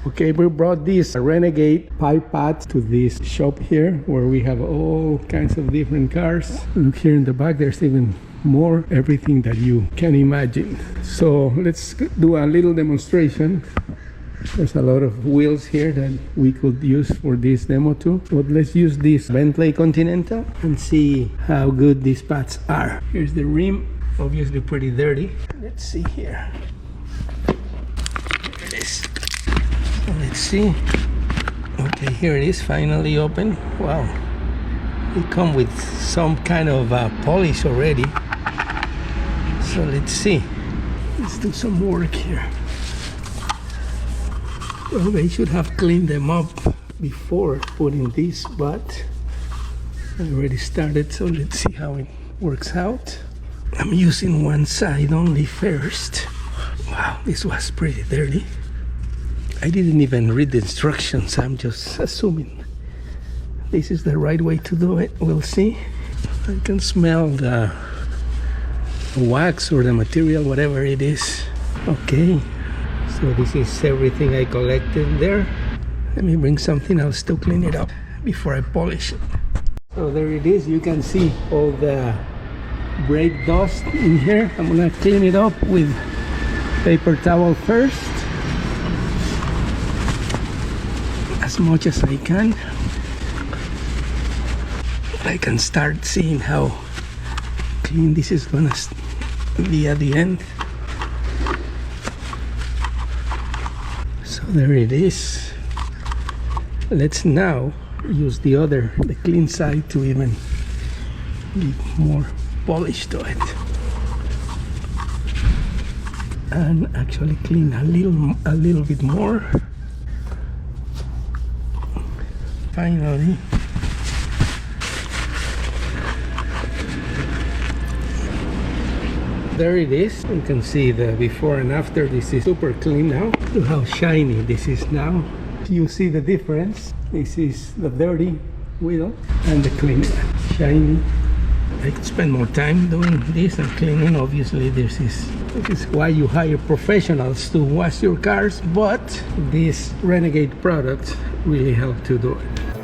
Okay, we brought these Renegade Pipe Pads to this shop here where we have all kinds of different cars. Look here in the back, there's even more, everything that you can imagine. So let's do a little demonstration. There's a lot of wheels here that we could use for this demo too. But let's use this Bentley Continental and see how good these pads are. Here's the rim, obviously pretty dirty. Let's see here. Here it is. So let's see. Okay, here it is, finally open. Wow. They come with some kind of polish already. So let's see. Let's do some work here. Well, they should have cleaned them up before putting this, but I already started, so let's see how it works out. I'm using one side only first. Wow, this was pretty dirty. I didn't even read the instructions, I'm just assuming this is the right way to do it. We'll see. I can smell the wax or the material, whatever it is. Okay. So this is everything I collected there. Let me bring something else to clean it up before I polish it. So there it is. You can see all the brake dust in here. I'm gonna clean it up with paper towel first, as much as I can. I can start seeing how clean this is gonna be at the end. So there it is. Let's now use the clean side to even give more polish to it. And actually clean a little bit more. Finally. There it is. You can see the before and after. This is super clean now. Look how shiny this is now. You see the difference. This is the dirty wheel and the clean one. Shiny. I could spend more time doing this and cleaning. Obviously this is why you hire professionals to wash your cars, but these Renegade products really help to do it.